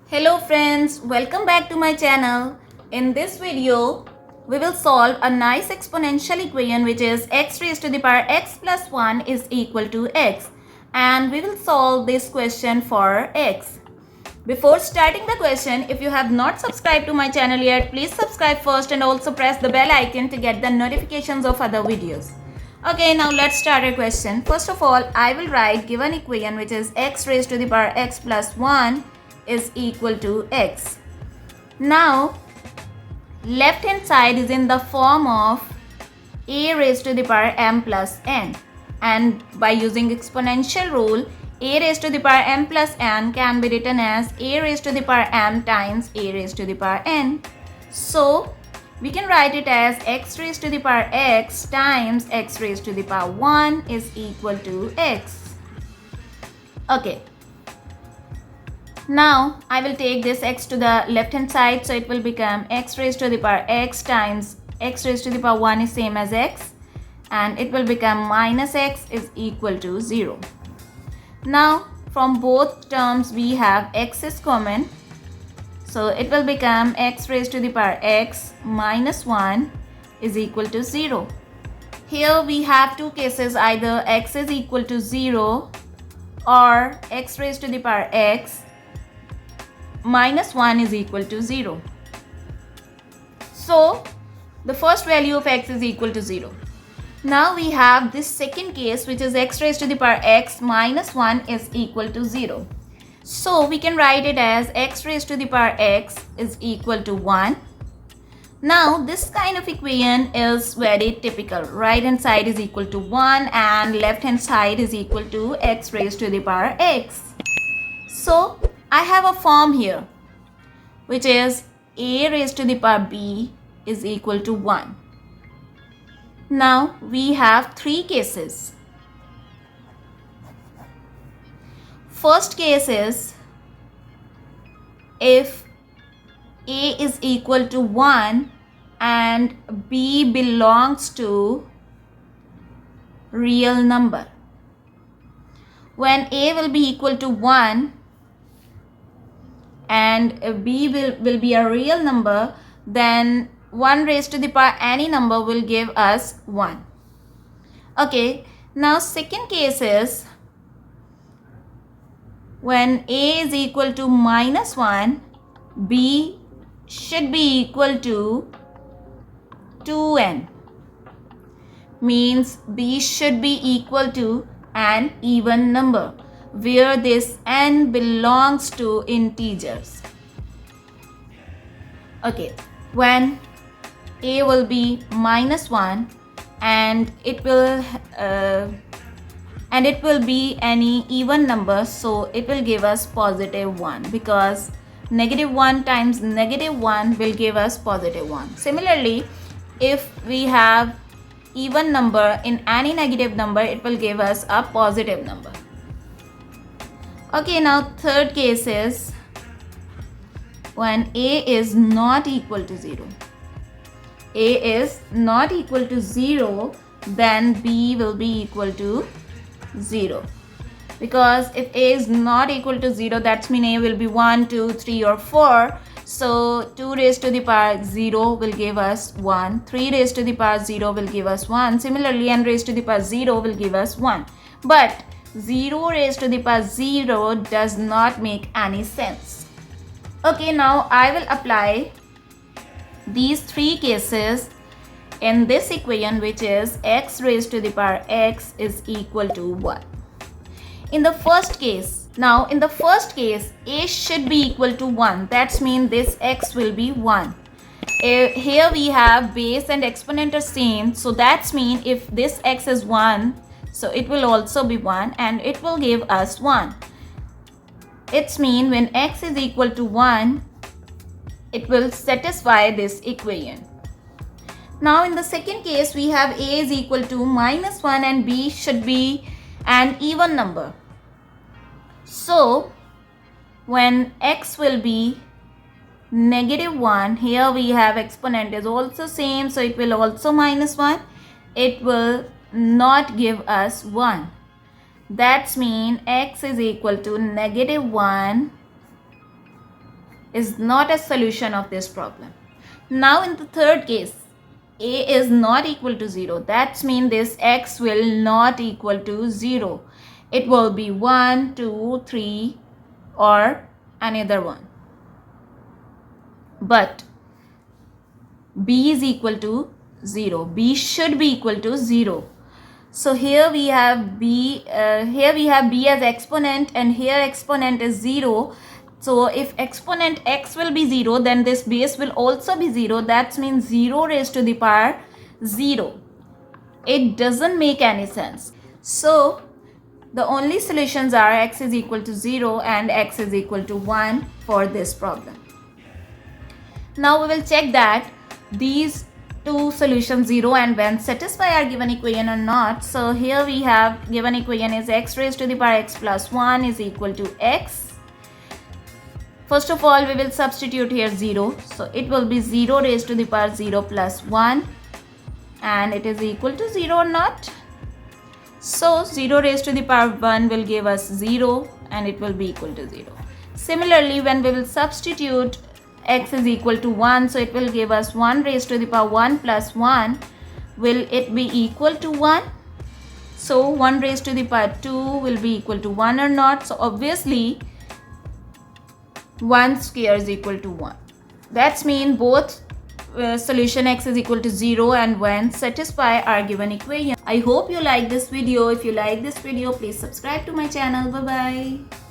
Hello friends, welcome back to my channel. In this video, we will solve a nice exponential equation which is x raised to the power x plus 1 is equal to x, and we will solve this question for x. Before starting the question, if you have not subscribed to my channel yet, please subscribe first and also press the bell icon to get the notifications of other videos. Okay, now let's start our question. First of all, I will write given equation which is x raised to the power x plus 1 is equal to x. Now, left hand side is in the form of a raised to the power m plus n, and by using exponential rule, a raised to the power m plus n can be written as a raised to the power m times a raised to the power n. So, we can write it as x raised to the power x times x raised to the power 1 is equal to x. Okay. Now, I will take this x to the left hand side, so it will become x raised to the power x times x raised to the power 1 is same as x, and it will become minus x is equal to 0. Now, from both terms we have x is common, so it will become x raised to the power x minus 1 is equal to 0. Here we have two cases, either x is equal to 0 or x raised to the power x minus 1 is equal to 0. So, the first value of x is equal to 0. Now we have this second case which is x raised to the power x minus 1 is equal to 0. So, we can write it as x raised to the power x is equal to 1. Now, this kind of equation is very typical. Right hand side is equal to 1 and left hand side is equal to x raised to the power x. So, I have a form here which is a raised to the power b is equal to 1. Now we have three cases. First case is if a is equal to 1 and b belongs to real number. When a will be equal to 1 and b will be a real number, then 1 raised to the power any number will give us 1. Okay, now second case is when a is equal to minus 1, b should be equal to 2n. Means b should be equal to an even number, where this n belongs to integers. Okay, when a will be minus 1 and it will be any even number, so it will give us positive 1, because negative 1 times negative 1 will give us positive 1. Similarly, if we have even number in any negative number, it will give us a positive number. Okay, now third case is when a is not equal to 0. A is not equal to 0, then b will be equal to 0. Because if a is not equal to 0, that means a will be 1, 2, 3 or 4. So 2 raised to the power 0 will give us 1. 3 raised to the power 0 will give us 1. Similarly, n raised to the power 0 will give us 1. But 0 raised to the power 0 does not make any sense. Okay, now I will apply these three cases in this equation which is x raised to the power x is equal to 1. In the first case, a should be equal to 1. That means this x will be 1. Here we have base and exponent are same, so that means if this x is 1, so it will also be 1 and it will give us 1. It means when x is equal to 1, it will satisfy this equation. Now in the second case, we have a is equal to minus 1 and b should be an even number. So when x will be negative 1, here we have exponent is also same, so it will also minus 1. It will not give us 1. That means x is equal to negative 1 is not a solution of this problem. Now in the third case, a is not equal to 0. That means this x will not equal to 0. It will be 1, 2, 3 or another one. But b is equal to 0. B should be equal to 0. So here we have b as exponent, and here exponent is 0. So if exponent x will be 0, then this base will also be 0. That means 0 raised to the power 0. It doesn't make any sense. So the only solutions are x is equal to 0 and x is equal to 1 for this problem. Now we will check that these two solutions 0 and 1 satisfy our given equation or not. So here we have given equation is x raised to the power x plus 1 is equal to x. First of all, we will substitute here 0. So it will be 0 raised to the power 0 plus 1, and it is equal to 0 or not. So 0 raised to the power 1 will give us 0 and it will be equal to 0. Similarly, when we will substitute x is equal to 1, so it will give us 1 raised to the power 1 plus 1. Will it be equal to 1? So 1 raised to the power 2 will be equal to 1 or not? So obviously 1 square is equal to 1. That means both solution x is equal to 0 and 1 satisfy our given equation. I hope you like this video. If you like this video, please subscribe to my channel. Bye bye.